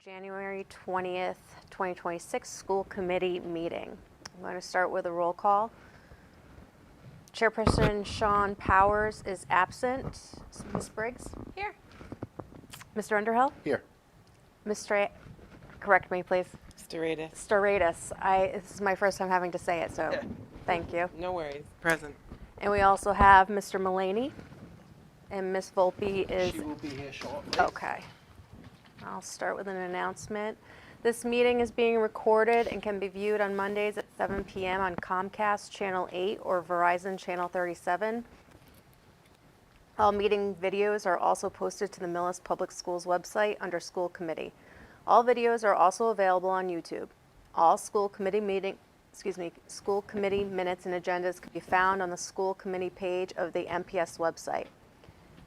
January 20th, 2026 school committee meeting. I'm going to start with a roll call. Chairperson Sean Powers is absent. Ms. Briggs? Here. Mr. Underhill? Here. Correct me, please. Staradis. This is my first time having to say it, so thank you. No worries. Present. And we also have Mr. Mullaney, and Ms. Volpe is... She will be here shortly. Okay. I'll start with an announcement. This meeting is being recorded and can be viewed on Mondays at 7 p.m. on Comcast Channel 8 or Verizon Channel 37. All meeting videos are also posted to the Millis Public Schools website under School Committee. All videos are also available on YouTube. All school committee minutes and agendas can be found on the school committee page of the MPS website.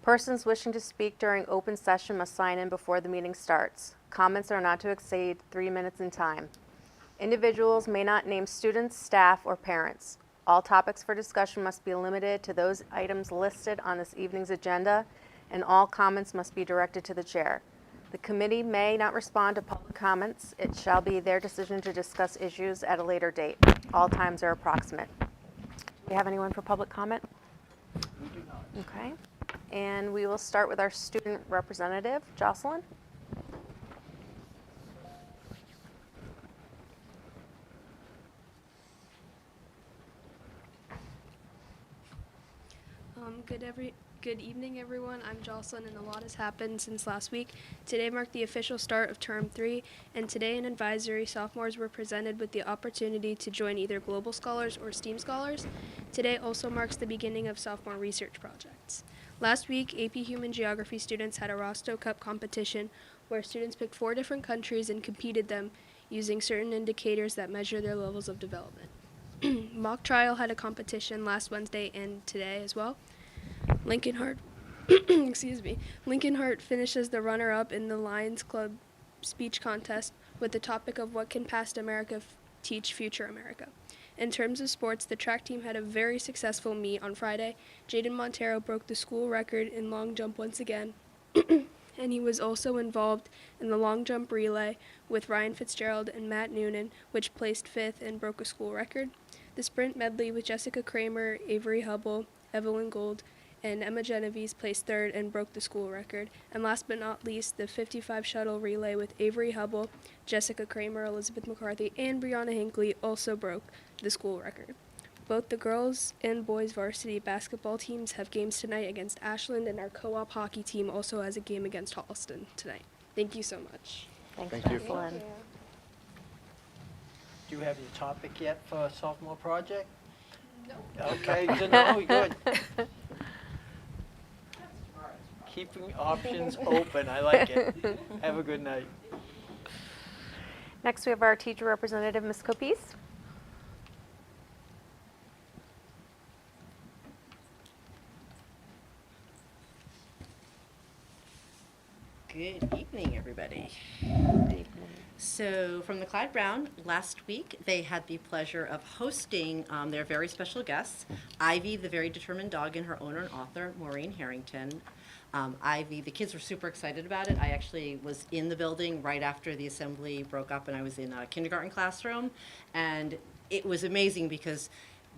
Persons wishing to speak during open session must sign in before the meeting starts. Comments are not to exceed 3 minutes in time. Individuals may not name students, staff, or parents. All topics for discussion must be limited to those items listed on this evening's agenda, and all comments must be directed to the chair. The committee may not respond to public comments. It shall be their decision to discuss issues at a later date. All times are approximate. Do we have anyone for public comment? We do not. Okay. And we will start with our student representative, Jocelyn. Good evening, everyone. I'm Jocelyn, and a lot has happened since last week. Today marked the official start of Term 3, and today in advisory, sophomores were presented with the opportunity to join either Global Scholars or STEAM Scholars. Today also marks the beginning of sophomore research projects. Last week, AP Human Geography students had a Rosto Cup competition where students picked 4 different countries and competed them using certain indicators that measure their levels of development. Mock trial had a competition last Wednesday and today as well. Lincoln Hart Lincoln Hart finishes the runner-up in the Lions Club speech contest with the topic of what can past America teach future America. In terms of sports, the track team had a very successful meet on Friday. Jaden Montero broke the school record in long jump once again, and he was also involved in the long jump relay with Ryan Fitzgerald and Matt Noonan, which placed 5th and broke a school record. The sprint medley with Jessica Kramer, Avery Hubble, Evelyn Gold, and Emma Genovese placed 3rd and broke the school record. And last but not least, the 55 shuttle relay with Avery Hubble, Jessica Kramer, Elizabeth McCarthy, and Brianna Hinckley also broke the school record. Both the girls and boys varsity basketball teams have games tonight against Ashland, and our co-op hockey team also has a game against Holliston tonight. Thank you so much. Thanks, Thank you. Jocelyn. Do you have your topic yet for a sophomore project? No. Okay, no, good. Keeping options open, I like it. Have a good night. Next, we have our teacher representative, Ms. Copese. Good evening, everybody. So from the Clyde Brown, last week they had the pleasure of hosting their very special guests, Ivy, the very determined dog, and her owner and author, Maureen Harrington. Ivy, the kids were super excited about it. I actually was in the building right after the assembly broke up, and I was in a kindergarten classroom, and it was amazing because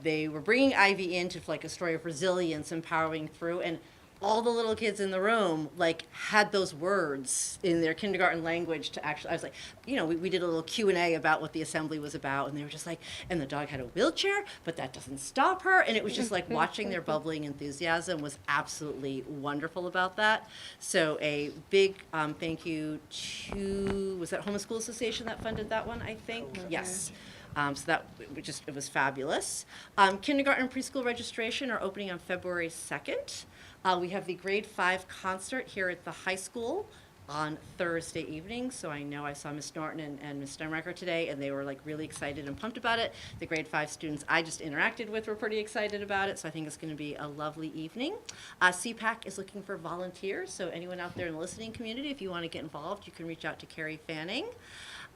they were bringing Ivy into like a story of resilience and powering through, and all the little kids in the room like had those words in their kindergarten language to actually, I was like, you know, we did a little Q&A about what the assembly was about, and they were just like, and the dog had a wheelchair, but that doesn't stop her, and it was just like watching their bubbling enthusiasm was absolutely wonderful about that. So a big thank you to, was that Home School Association that funded that one, I think? Yes. So that it was fabulous. Kindergarten and preschool registration are opening on February 2nd. We have the grade 5 concert here at the high school on Thursday evening. So I know I saw Ms. Norton and Ms. Steinrecker today, and they were like really excited and pumped about it. The grade 5 students I just interacted with were pretty excited about it. So I think it's going to be a lovely evening. CPAC is looking for volunteers. So anyone out there in the listening community, if you want to get involved, you can reach out to Carrie Fanning.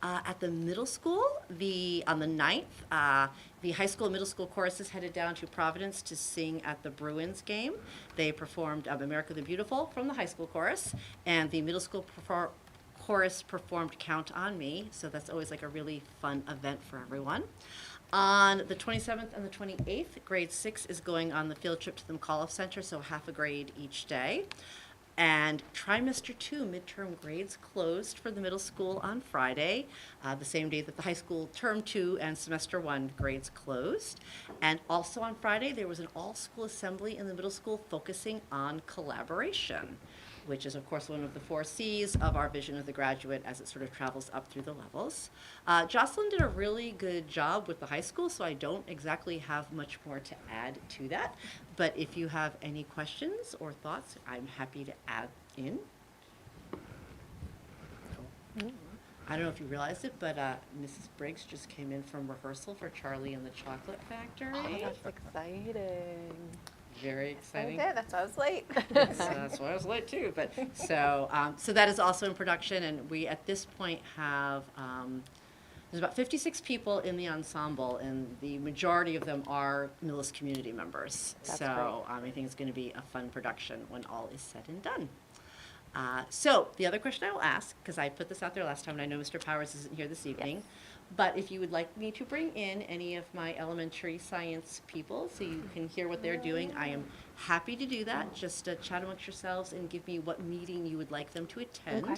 At the middle school, on the 9th, the high school and middle school choruses headed down to Providence to sing at the Bruins game. They performed America the Beautiful from the high school chorus, and the middle school chorus performed Count on Me, so that's always like a really fun event for everyone. On the 27th and the 28th, grade 6 is going on the field trip to the McAuliffe Center, so half a grade each day. And trimester 2 midterm grades closed for the middle school on Friday, the same day that the high school term 2 and semester 1 grades closed. And also on Friday, there was an all-school assembly in the middle school focusing on collaboration, which is, of course, one of the 4 C's of our vision of the graduate as it sort of travels up through the levels. Jocelyn did a really good job with the high school, so I don't exactly have much more to add to that. But if you have any questions or thoughts, I'm happy to add in. I don't know if you realized it, but Mrs. Briggs just came in from rehearsal for Charlie and the Chocolate Factory. Oh, that's exciting. Very I exciting. did. That's why I was late. So that's why I was late too. But so that is also in production, and we at this point have there's about 56 people in the ensemble, and the majority of them are Millis community members. That's so I think it's going to be a fun production when all is said and done. So the other question I will ask, because I put this out there last time, and I know Mr. Powers isn't here this evening, but if you would like me to bring in any of my elementary science people so you can hear what they're doing, I am happy to do that. Just chat amongst yourselves and give me what meeting you would like them to attend. Okay.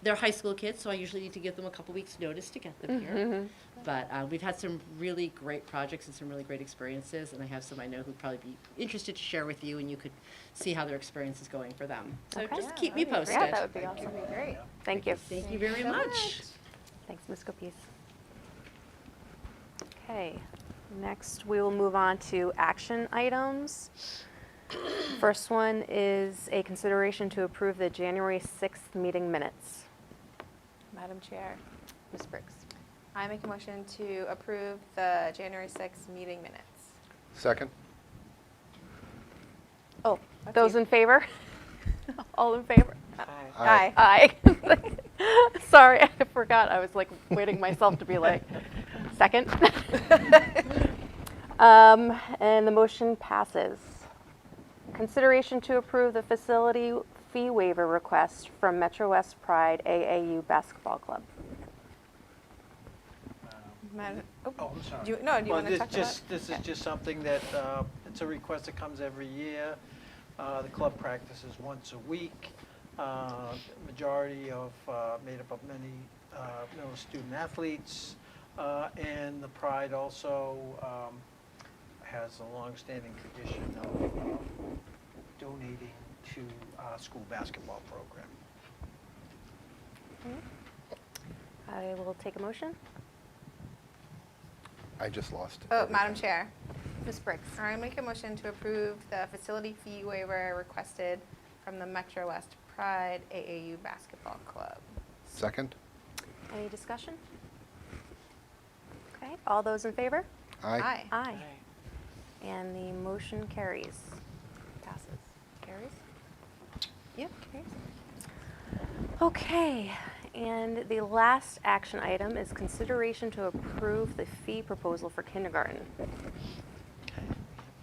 They're high school kids, so I usually need to give them a couple weeks' notice to get them here. But we've had some really great projects and some really great experiences, and I have some I know who'd probably be interested to share with you, and you could see how their experience is going for them. So Okay. just keep me that'd be posted. Yeah, that would be awesome. That'd be great. Thank you. Thank you very much. Thanks, Ms. Copese. Okay, next we will move on to action items. First one is a consideration to approve the January 6th meeting minutes. Madam Chair, Ms. Briggs. I make a motion to approve the January 6th meeting minutes. Second? Oh, Up to those you. in favor? All in favor? Aye. Aye. Sorry, I forgot. I was like waiting myself to be like, second. And the motion passes. Consideration to approve the facility fee waiver request from Metro West Pride AAU Basketball Club. Madam, Oh, I'm sorry. do you want to talk about? This is just something that, it's a request that comes every year. The club practices once a week. Majority of, made up of many middle student athletes. And the Pride also has a longstanding tradition of donating to our school basketball program. I will take a motion. I just lost. Oh, everything. Madam Chair, Ms. Briggs. I make a motion to approve the facility fee waiver requested from the Metro West Pride AAU Basketball Club. Second? Any discussion? Okay, all those in favor? Aye. Aye. And the motion carries. Passes. Carries? Yep, carries. Okay, and the last action item is consideration to approve the fee proposal for kindergarten.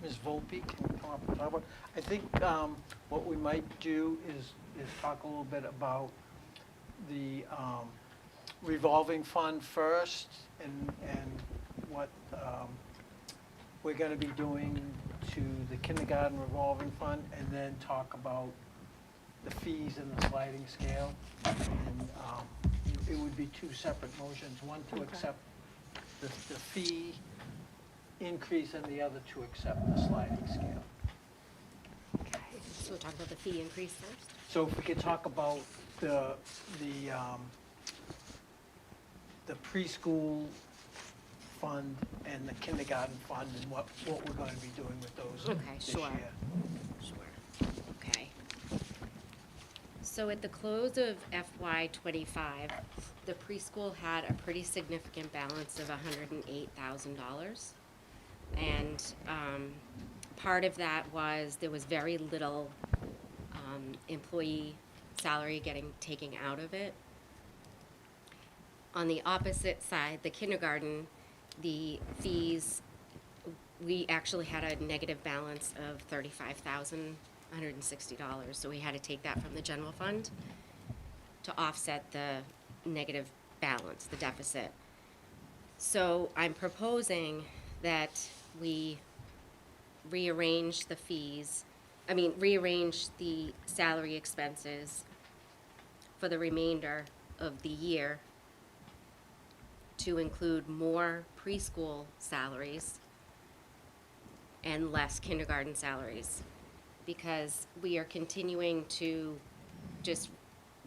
Ms. Volpe can come up and talk about. I think what we might do is talk a little bit about the revolving fund first and what we're going to be doing to the kindergarten revolving fund, and then talk about the fees and the sliding scale. And it would be 2 separate motions, one to accept the fee increase and the other to accept the sliding scale. So we'll talk about the fee increase first. So if we could talk about the preschool fund and the kindergarten fund and what we're going to be doing with those Okay, this sure. year. Sure. Okay. So at the close of FY '25, the preschool had a pretty significant balance of $108,000. And part of that was there was very little employee salary taken out of it. On the opposite side, the kindergarten, the fees, we actually had a negative balance of $35,160. So we had to take that from the general fund to offset the negative balance, the deficit. So I'm proposing that we rearrange the salary expenses for the remainder of the year to include more preschool salaries and less kindergarten salaries, because we are continuing to just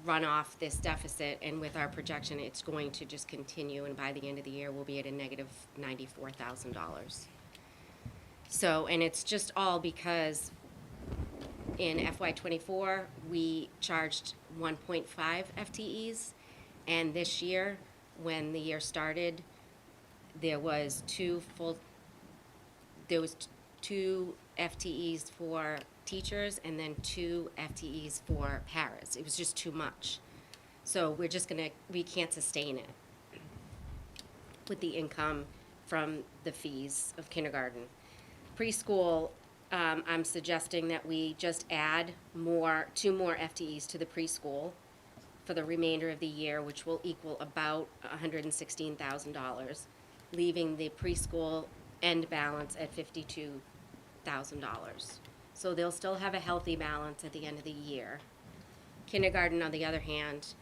run off this deficit, and with our projection, it's going to just continue, and by the end of the year, we'll be at a negative $94,000. So, and it's just all because in FY24, we charged 1.5 FTEs, and this year, when the year started, there was two FTEs for teachers and then 2 FTEs for paras. It was just too much. So we can't sustain it with the income from the fees of kindergarten. Preschool, I'm suggesting that we just add 2 more FTEs to the preschool for the remainder of the year, which will equal about $116,000, leaving the preschool end balance at $52,000. So they'll still have a healthy balance at the end of the year. Kindergarten, on the other hand,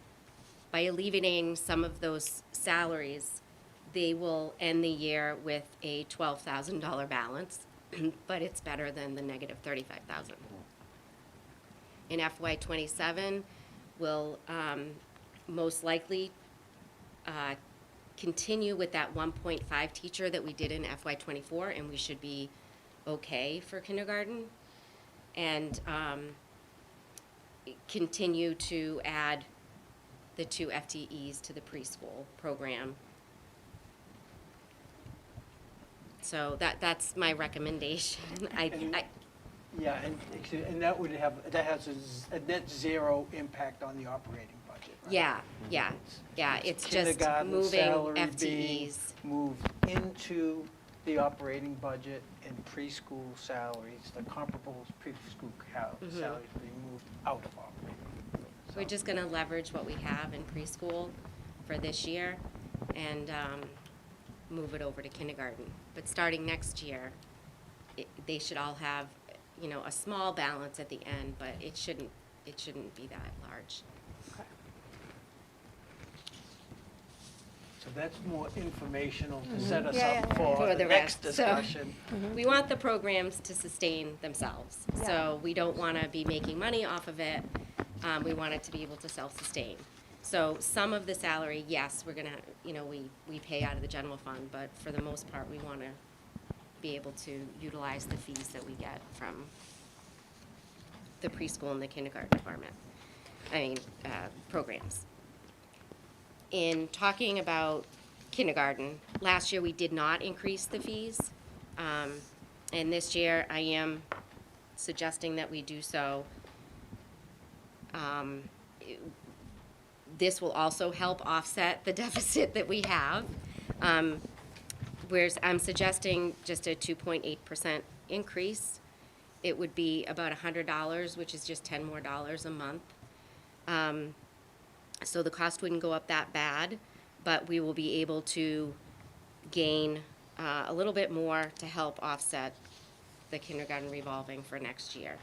by alleviating some of those salaries, they will end the year with a $12,000 balance, but it's better than the negative $35,000. In FY27, we'll most likely continue with that 1.5 teacher that we did in FY24, and we should be okay for kindergarten, and continue to add the 2 FTEs to the preschool program. So that's my recommendation. Yeah, and that has a net zero impact on the operating budget, right? Yeah, it's just Kindergarten moving salary being FTEs. moved into the operating budget, and preschool salaries, the comparable preschool salaries being moved out of operating. We're just gonna leverage what we have in preschool for this year and move it over to kindergarten. But starting next year, they should all have, a small balance at the end, but it shouldn't be that large. So that's more informational to set us Yeah, up yeah, for For the the next rest, so- discussion. We want the programs to sustain themselves. So we don't want to be making money off of it. We want it to be able to self-sustain. So some of the salary, yes, we're gonna, we pay out of the general fund, but for the most part, we want to be able to utilize the fees that we get from the preschool and the kindergarten department. Programs. In talking about kindergarten, last year we did not increase the fees. And this year I am suggesting that we do so. This will also help offset the deficit that we have. Whereas I'm suggesting just a 2.8% increase. It would be about $100, which is just $10 more a month. So the cost wouldn't go up that bad, but we will be able to gain a little bit more to help offset the kindergarten revolving for next year.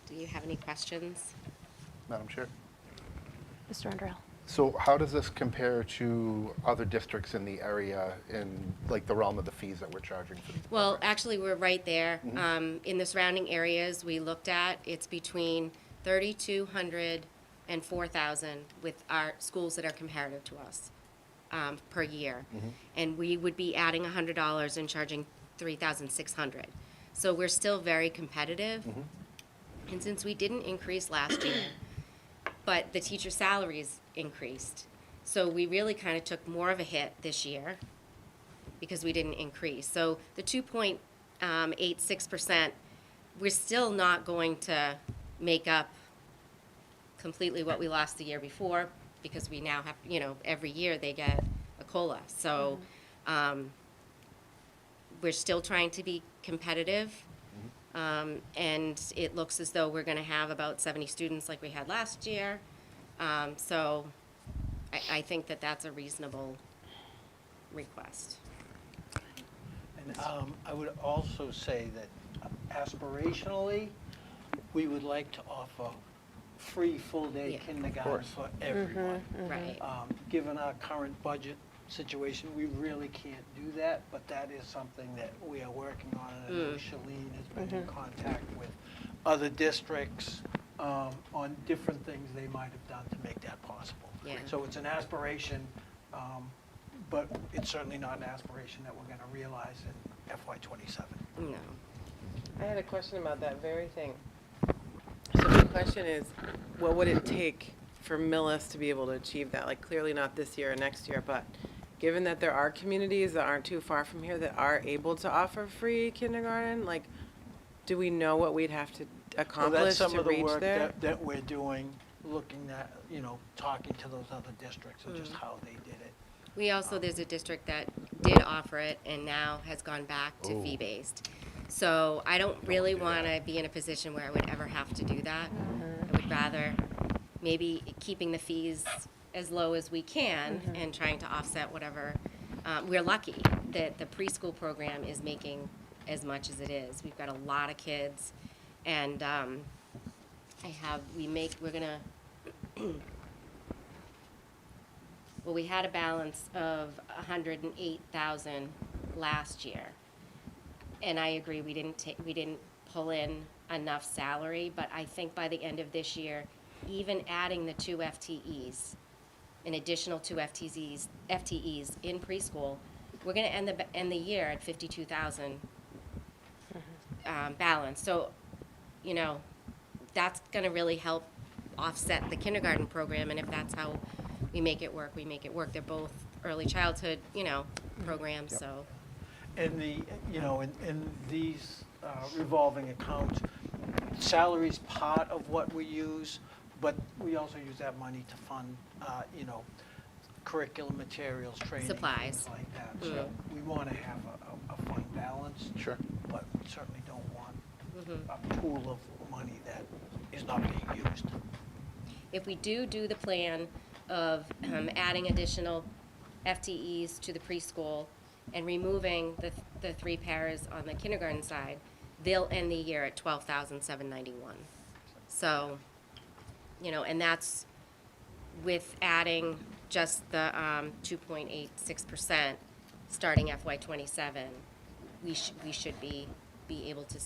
Do you have any questions? Madam Chair? Mr. Andrell? So how does this compare to other districts in the area in like the realm of the fees that we're charging for these? Well, programs? actually, we're right there. In the surrounding areas we looked at, it's between 3,200 and 4,000 with our schools that are comparative to us per year. And we would be adding $100 and charging 3,600. So we're still very competitive. And since we didn't increase last year, but the teacher salaries increased, so we really kind of took more of a hit this year because we didn't increase. So the 2.86%, we're still not going to make up completely what we lost the year before, because we now have, every year they get a COLA. So we're still trying to be competitive. And it looks as though we're gonna have about 70 students like we had last year. So I think that that's a reasonable request. And I would also say that aspirationally, we would like to offer free full-day Yeah. kindergarten for everyone. Right. Given our current budget situation, we really can't do that, but that is something that we are working on. And I know Shalene has been in contact with other districts on different things they might have done to make that possible. Yeah. So it's an aspiration, but it's certainly not an aspiration that we're going to realize in FY '27. No. I had a question about that very thing. So my question is, what would it take for Millis to be able to achieve that? Like, clearly not this year or next year, but given that there are communities that aren't too far from here that are able to offer free kindergarten, like, do we know what we'd have to Well, accomplish that's some to of the reach work there? that we're doing, looking at, talking to those other districts and just how they did it. We also, there's a district that did offer it and now has gone back to Oh. fee-based. So I don't really want to be in a position where I would ever have to do that. I would rather maybe keeping the fees as low as we can and trying to offset whatever. We're lucky that the preschool program is making as much as it is. We've got a lot of kids, and we're gonna. Well, we had a balance of 108,000 last year, and I agree we didn't pull in enough salary, but I think by the end of this year, even adding the 2 FTEs, an additional 2 FTEs in preschool, we're going to end the year at 52,000 balance. So, that's going to really help offset the kindergarten program, and if that's how we make it work, we make it work. They're both early childhood, programs, so. And in these revolving accounts, salary's part of what we use, but we also use that money to fund, curriculum materials, training. Supplies. Things like that. So we want to have a fund balance. Sure. But we certainly don't want a pool of money that is not being used. If we do the plan of adding additional FTEs to the preschool and removing the 3 paras on the kindergarten side, they'll end the year at 12,791. So, and that's with adding just the 2.86% starting FY '27. We should be able to,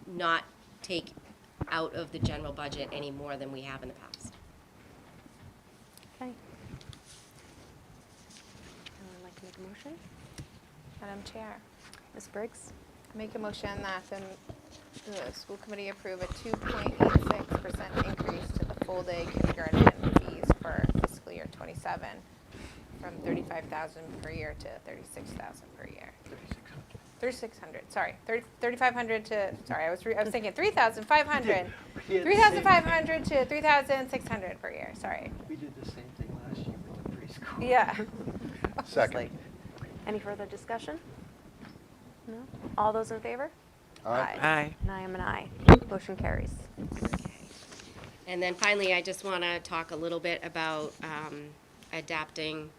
not take out of the general budget any more than we have in the past. Okay. Anyone like to make a motion? Madam Chair, Ms. Briggs? make a motion that the school committee approve a 2.86% increase to the full-day kindergarten fees for fiscal year '27 from $35,000 per year to $36,000 per year. 3,600, sorry, 3,500 to, sorry, I was thinking 3,500. We had the 3,500 to 3,600 per year, sorry. We did the same thing last year with the preschool. Yeah. Second. Any further discussion? No? All those in favor? Aye. And I am an aye. Motion carries. And then finally, I just want to talk a little bit about adapting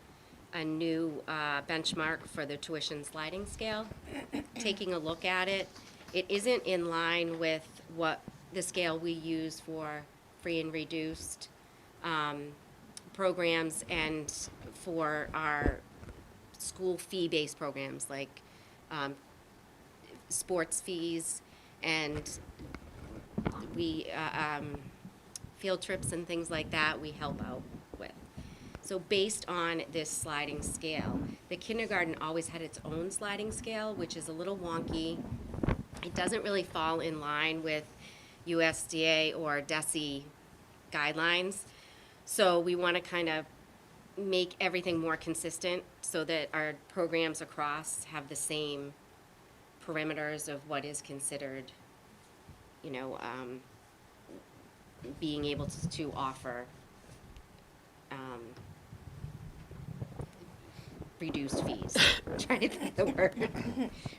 a new benchmark for the tuition sliding scale. Taking a look at it, it isn't in line with what the scale we use for free and reduced programs and for our school fee-based programs like sports fees and we field trips and things like that we help out with. So based on this sliding scale, the kindergarten always had its own sliding scale, which is a little wonky. It doesn't really fall in line with USDA or DESE guidelines. So we want to kind of make everything more consistent so that our programs across have the same parameters of what is considered, being able to offer reduced fees. Trying to think of the word.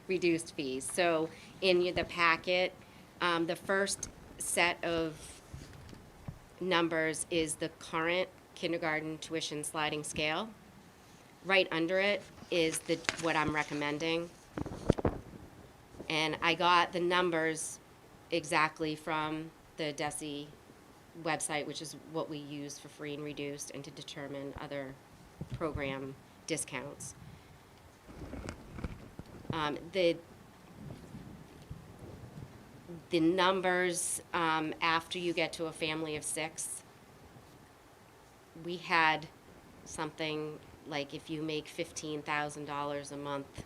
Reduced fees. So in the packet, the first set of numbers is the current kindergarten tuition sliding scale. Right under it is what I'm recommending. And I got the numbers exactly from the DESE website, which is what we use for free and reduced and to determine other program discounts. The numbers, after you get to a family of 6, we had something like if you make $15,000 a month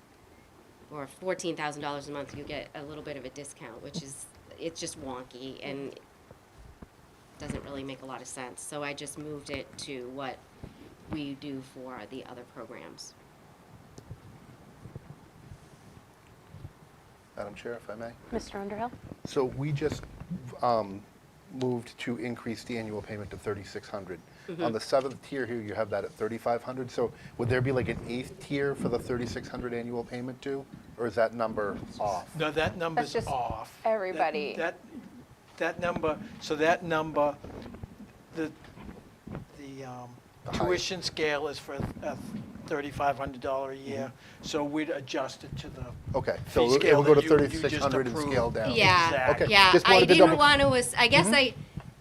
or $14,000 a month, you get a little bit of a discount, which is, it's just wonky and doesn't really make a lot of sense. So I just moved it to what we do for the other programs. Madam Chair, if I may. Mr. Underhill? So we just moved to increase the annual payment to $3,600. On the 7th tier here, you have that at $3,500. So would there be like an 8th tier for the $3,600 annual payment due? Or is that number off? No, that number's just off. everybody. That number, so that number, the tuition scale is for a $3,500 a year, so we'd adjust it to the Okay, fee so it scale will go to that you just 3,600 and approved. scale down. Yeah, Exactly. Okay, yeah. just I wanted to didn't double- want to, I guess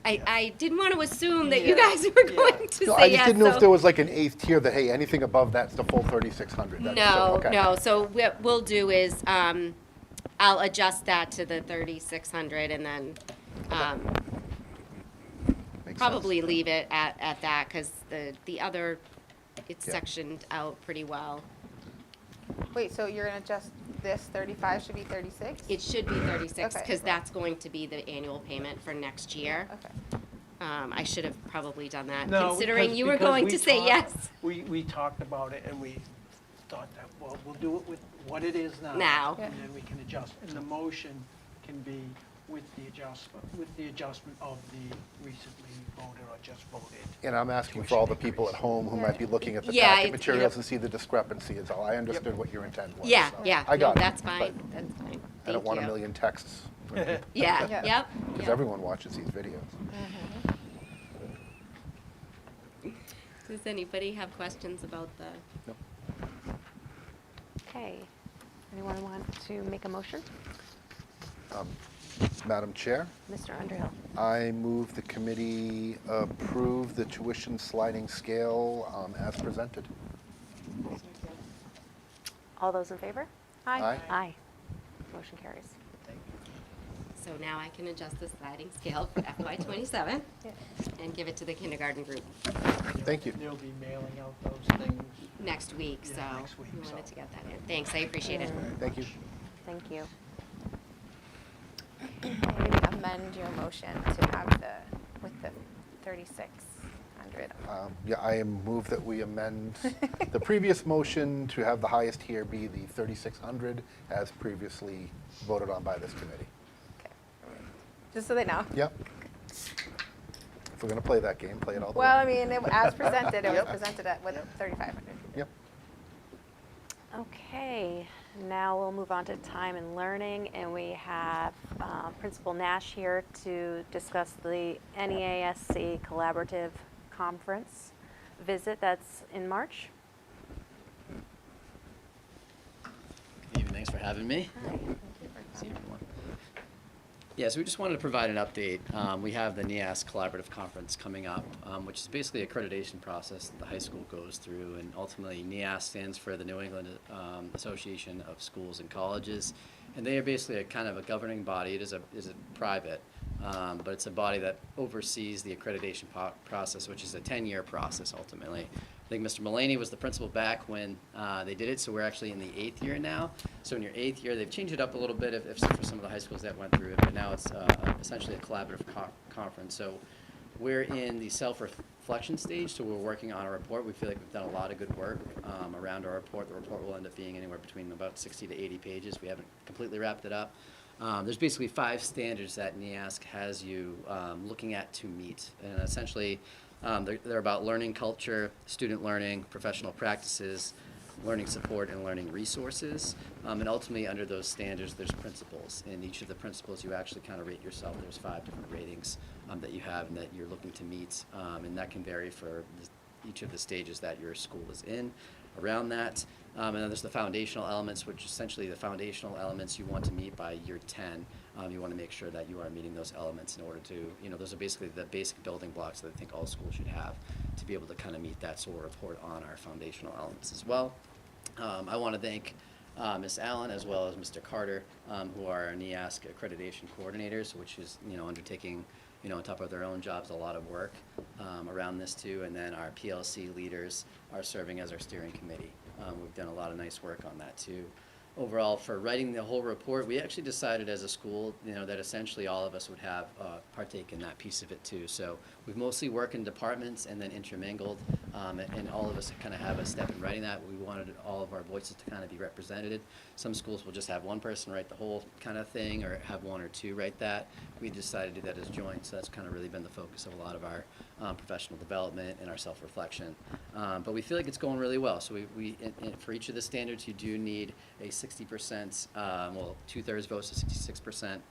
I didn't want to assume that you Yeah, guys were yeah. going to No, say I just yes. didn't know if so- there was like an 8th tier that, hey, anything above that's the full 3,600. No, okay. no. So what we'll do is I'll adjust that to the 3,600 and then Makes probably sense. leave it at that because the other, it's Yeah. sectioned out pretty well. Wait, so you're gonna adjust this 35 should be 36? It should be 36 Okay. because that's going to be the annual payment for next year. Okay. I should have probably done that No, considering because- you were because going we to say talked- yes. We talked about it and we thought that, well, we'll do it with what it is now. Now. Yeah. And then we can adjust, and the motion can be with the adjustment of the recently voted or just voted. And I'm asking for all the people at home who might be looking at the Yeah, packet it's- materials yep. and see the discrepancy is all. I understood what your intent was. Yeah, so yeah. I got no, it. that's fine. but That's fine. I don't Thank want a you. million texts. Yeah, Yeah. yep. Because yep. everyone watches these videos. Does anybody have questions about the? Nope. Okay. Anyone want to make a motion? Madam Chair, Mr. Underhill? I move the committee approve the tuition sliding scale as presented. All those in favor? Aye. Aye. Motion carries. So now I can adjust the sliding scale for FY27 and give it to the kindergarten group Thank you. They'll be mailing out those things. next week. Yeah, So next week, we wanted so. to get that in. Thanks, I appreciate it. Thank you. Thank you. Maybe amend your motion to have with the 3,600. Yeah, I move that we amend the previous motion to have the highest tier be the 3,600 as previously voted on by this committee. Just so they know. Yep. If we're going to play that game, play it all the Well, I way. mean, as presented, it was presented with 3,500. Yep. Okay, now we'll move on to time and learning, and we have Principal Nash here to discuss the NEASC Collaborative Conference visit that's in March. Good evening, thanks for having me. See everyone. Yeah, so we just wanted to provide an update. We have the NEAS Collaborative Conference coming up, which is basically an accreditation process that the high school goes through, and ultimately NEAS stands for the New England Association of Schools and Colleges, and they are basically a kind of a governing body. It is a private, but it's a body that oversees the accreditation process, which is a 10-year process ultimately. I think Mr. Mullaney was the principal back when they did it, so we're actually in the 8th year now. So in your 8th year, they've changed it up a little bit for some of the high schools that went through it, but now it's essentially a collaborative conference. So we're in the self-reflection stage, so we're working on a report. We feel like we've done a lot of good work around our report. The report will end up being anywhere between about 60 to 80 pages. We haven't completely wrapped it up. There's basically 5 standards that NEASC has you looking at to meet, and essentially they're about learning culture, student learning, professional practices, learning support and learning resources. And ultimately, under those standards, there's principles. And each of the principles, you actually kind of rate yourself. There's 5 different ratings that you have and that you're looking to meet. And that can vary for each of the stages that your school is in around that. And then there's the foundational elements, which essentially the foundational elements you want to meet by year 10. You want to make sure that you are meeting those elements in order to, those are basically the basic building blocks that I think all schools should have to be able to kind of meet that SOAR report on our foundational elements as well. I want to thank Ms. Allen as well as Mr. Carter, who are our NEASC accreditation coordinators, which is, undertaking, on top of their own jobs, a lot of work around this too. And then our PLC leaders are serving as our steering committee. We've done a lot of nice work on that too. Overall, for writing the whole report, we actually decided as a school, that essentially all of us would have partake in that piece of it too. So we've mostly worked in departments and then intermingled, and all of us kind of have a step in writing that. We wanted all of our voices to kind of be represented. Some schools will just have one person write the whole kind of thing, or have 1 or 2 write that. We decided to do that as joint, so that's kind of really been the focus of a lot of our professional development and our self-reflection. But we feel like it's going really well. So for each of the standards, you do need a 60%, 2/3 votes to 66%,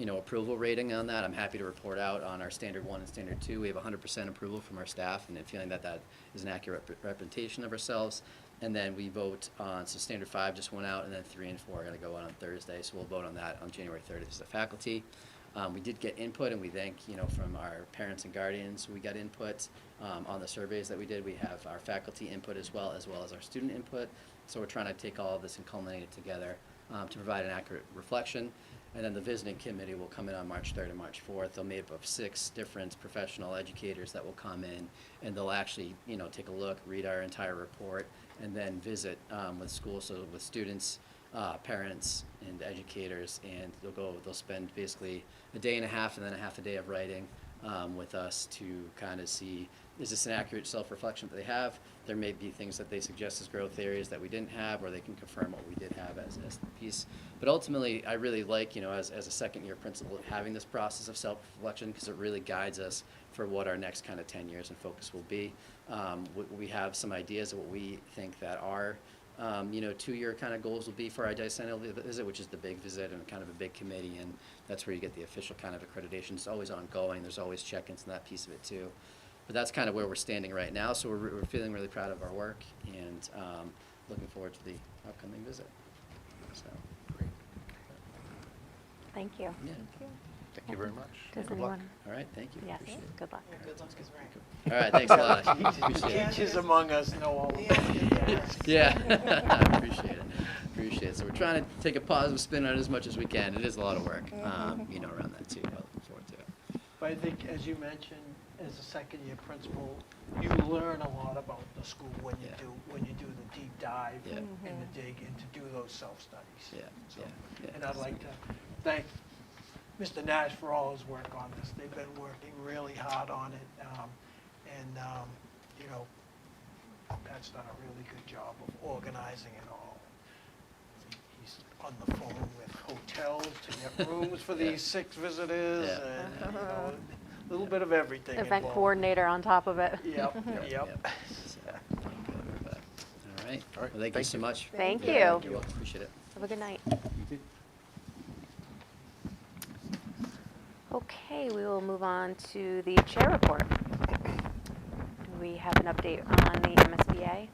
approval rating on that. I'm happy to report out on our standard 1 and standard 2. We have 100% approval from our staff, and feeling that that is an accurate representation of ourselves. And then we vote on, so standard 5 just went out, and then 3 and 4 are going to go out on Thursday. So we'll vote on that on January 30th as a faculty. We did get input, and we thank, from our parents and guardians. We got input on the surveys that we did. We have our faculty input as well as our student input. So we're trying to take all of this and culminate it together to provide an accurate reflection. And then the visiting committee will come in on March 3rd and March 4th. They'll made up of 6 different professional educators that will come in, and they'll actually, take a look, read our entire report, and then visit with schools, so with students, parents, and educators, and they'll spend basically a day and a half and then a half a day of writing with us to kind of see, is this an accurate self-reflection that they have? There may be things that they suggest as growth areas that we didn't have, or they can confirm what we did have as the piece. But ultimately, I really like, as a second-year principal, having this process of self-reflection, because it really guides us for what our next kind of 10 years in focus will be. We have some ideas of what we think that our 2-year kind of goals will be for our decennial visit, which is the big visit and kind of a big committee, and that's where you get the official kind of accreditation. It's always ongoing. There's always check-ins and that piece of it too. But that's kind of where we're standing right now, so we're feeling really proud of our work, and looking forward to the upcoming visit. So, Great. Thank you. yeah. Thank you very much. Does Good luck. anyone? All right, thank you. Yes, Appreciate it. good luck. Good luck is right. All right, thanks a lot. Appreciate it. Teachers among us know all about it. Yeah, appreciate it. Appreciate it. So we're trying to take a positive spin on it as much as we can. It is a lot of work, around that too. But looking forward to it. But I think, as you mentioned, as a second-year principal, you learn a lot about the school when you do the deep dive Yeah. and the dig and to do those self-studies. Yeah, So, yeah. and I'd like to thank Mr. Nash for all his work on this. They've been working really hard on it, Pat's done a really good job of organizing it all. He's on the phone with hotels to get rooms for Yeah. these 6 visitors, Yeah. and, a little bit of everything Event involved. coordinator on top of it. Yep, Yep. yep. So, but, all right. All right, Well, thank you thank so you. much. Thank Yeah, you. You're welcome. Appreciate it. Have a good night. Okay, we will move on to the chair report. We have an update on the MSBA.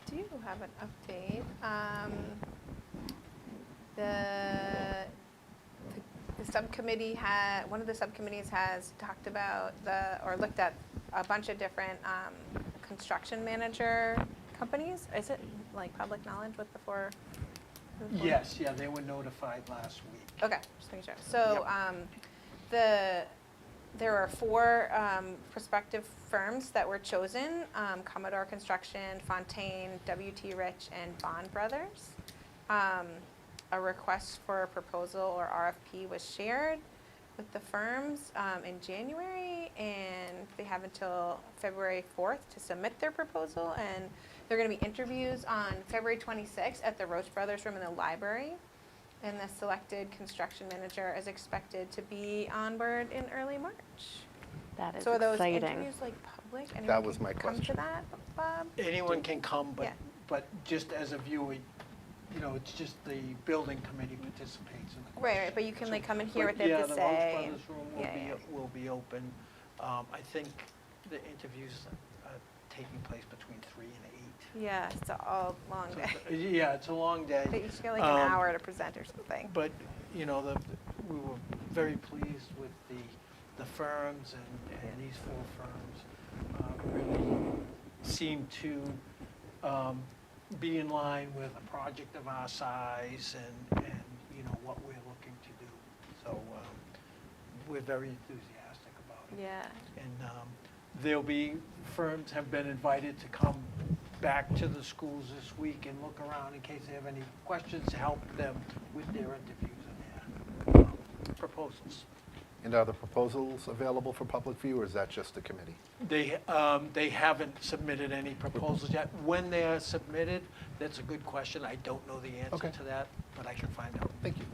Do have an update. The subcommittee one of the subcommittees has talked about or looked at a bunch of different construction manager companies. Is it like public knowledge what the 4? Yes, yeah, they were notified last week. Okay, just making sure. So there are 4 prospective firms that were chosen, Commodore Construction, Fontaine, W.T. Rich, and Bond Brothers. A request for a proposal or RFP was shared with the firms in January, and they have until February 4th to submit their proposal, and there are going to be interviews on February 26th at the Roach Brothers Room in the library, and the selected construction manager is expected to be on board in early March. That is So are those exciting. interviews like public? That Anyone was can my come to question. that, Bob? Anyone can come, Yeah. but just as a viewer, you know, it's just the building committee participates in the Right, but you can like come and hear But what they have to Yeah, say. the Roach and- Brothers room yeah, yeah. will be open. I think the interviews are taking place between 3 and 8. Yeah, it's all long So day. Yeah, it's a long day. They each get like an hour to present or something. But, you know, we were very pleased with the firms, and these 4 firms really seem to be in line with a project of our size and you know, what we're looking to do. So we're very enthusiastic about it. Yeah. And there'll be, firms have been invited to come back to the schools this week and look around in case they have any questions, to help them with their interviews and their proposals. And are the proposals available for public view, or is that just the committee? They haven't submitted any proposals yet. When they're submitted, that's a good question. I don't know the answer Okay. to that, but I can find out. Thank you.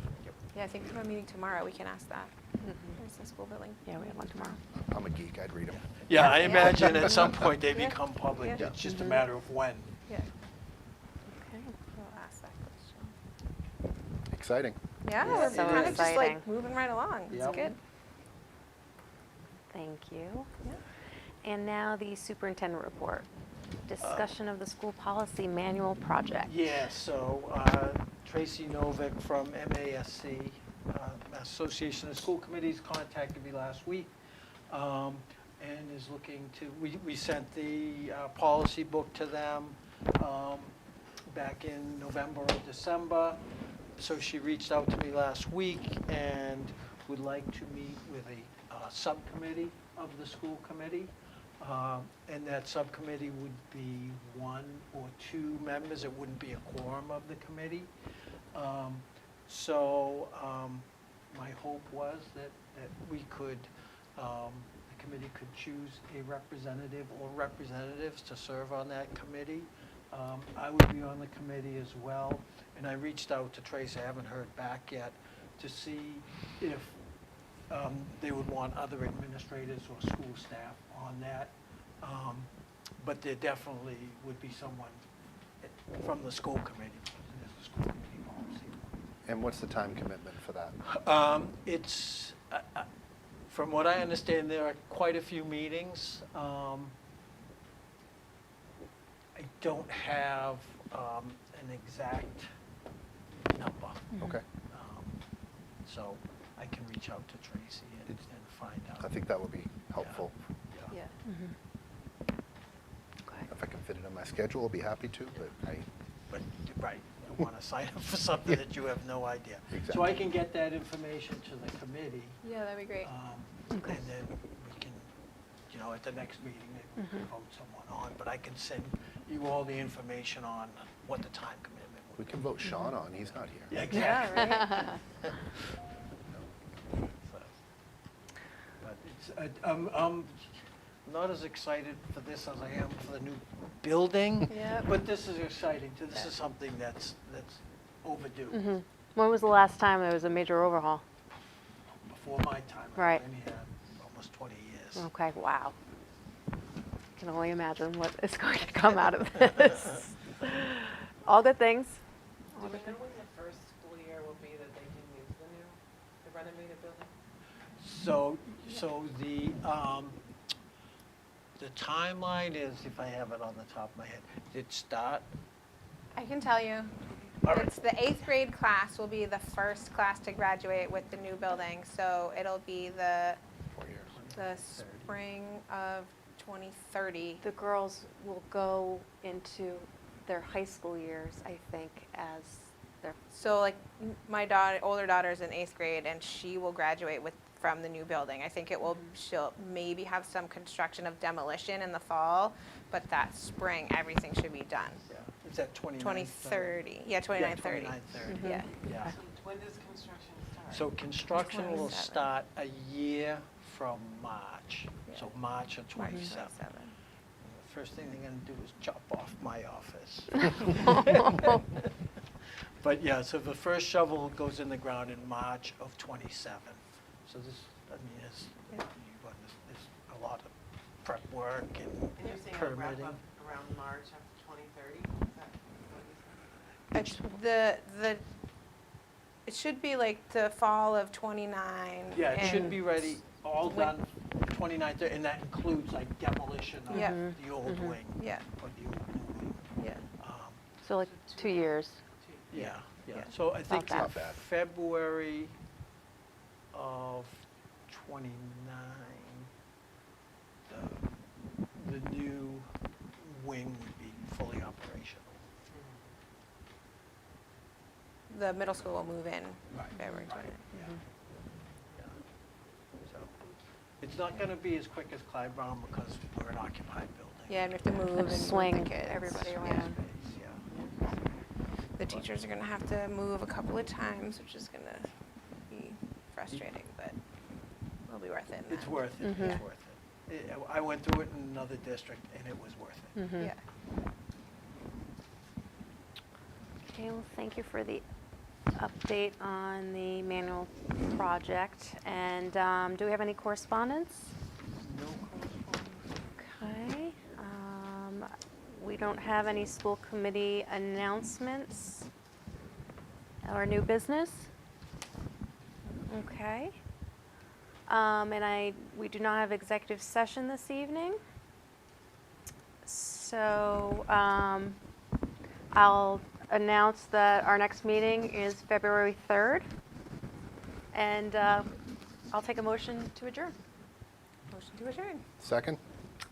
Yeah, I think we have a meeting tomorrow. We can ask that. There's the school building. Yeah, we have one tomorrow. I'm a geek, I'd read them. Yeah, I Yeah. imagine at some point they Yeah. become public. Yeah. It's just a matter of when. Yeah, Okay. we'll ask that question. Exciting. Yeah, Yeah, we're so kind of just exciting. like moving right along. It's Yep. good. Thank you. And now the superintendent report. Discussion of the school policy manual project. Yeah, so Tracy Novick from MASC, Association of School Committees, contacted me last week and is looking to, we sent the policy book to them back in November or December. So she reached out to me last week and would like to meet with a subcommittee of the school committee. And that subcommittee would be 1 or 2 members. It wouldn't be a quorum of the committee. So my hope was that we could, the committee could choose a representative or representatives to serve on that committee. I would be on the committee as well. And I reached out to Trace, I haven't heard back yet, to see if they would want other administrators or school staff on that. But there definitely would be someone from the school committee, because it is a school committee policy. And what's the time commitment for that? It's, from what I understand, there are quite a few meetings. I don't have an exact number. Okay. So I can reach out to Tracy and find out. I think that would be helpful. Yeah. If I can fit it in my schedule, I'll be happy to, but But, right, you don't want to sign up for something that you have no idea. So Exactly. I can get that information to the committee. Yeah, that'd be great. And then we can, you know, at the next meeting, maybe we can vote someone on. But I can send you all the information on what the time commitment we would be. can vote Sean on, he's not here. Yeah, exactly. Yeah, right? But it's, I'm not as excited for this as I am for the new building. Yep. But this is exciting, too. This is something that's overdue. When was the last time there was a major overhaul? Before my time. Right. I only had almost 20 years. Okay, wow. Can only imagine what is going to come out of this. All good things. Do we know when the first school year will be that they can use the renovated building? So the timeline is, if I have it on the top of my head, it start, I can tell you. All right. It's the 8th grade class will be the first class to graduate with the new building. So it'll be the 4 years. spring of 2030. The girls will go into their high school years, I think, as their, So like my older daughter's in 8th grade and she will graduate from the new building. I think she'll maybe have some construction of demolition in the fall, but that spring everything should be done. yeah, is that 29? 2030. Yeah, 2930. 2930. Yeah. Yeah. When does construction start? So construction will 27. start a year from March. Yeah. So March of March 27. 27. The first thing they're going to do is chop off my office. But yeah, so the first shovel goes in the ground in March of 27. So this, I mean, Yeah. there's a lot of prep work And and you're saying it'll wrap permitting. up around March of 2030? Is that what you said? It should be like the fall of 29. Yeah, it should and- be ready, all When- done 29th, and that includes like demolition of Yeah. the old wing. Yeah, Or the old new wing. yeah. So like 2 years. Yeah, yeah. Yeah. So I think bad. in Not bad. February of 29, the new wing would be fully operational. The middle school will move in Right. February 20. Yeah. Yeah. So, it's not gonna be as quick as Clyde Brown because we're an occupied building. Yeah, and we have to move and swing move the kids. everybody Yeah. around. Yeah. The teachers are gonna have to move a couple of times, which is gonna be frustrating, but it'll be worth it. in the It's end. worth it, Mhm. it's worth it. I went through it in another district and it was worth it. Mhm. Yeah. Okay, well, thank you for the update on the manual project. And do we have any correspondence? No correspondence. Okay. We don't have any school committee announcements or new business. Okay. And we do not have executive session this evening. So I'll announce that our next meeting is February 3rd. And I'll take a motion to adjourn. Motion to adjourn. Second?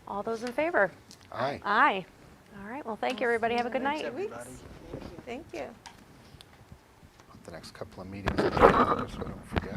All those in favor? Aye. Aye. All right, well, thank you, everybody. Have a good Thanks, night. everybody. Thank you. The next couple of meetings, so I don't forget.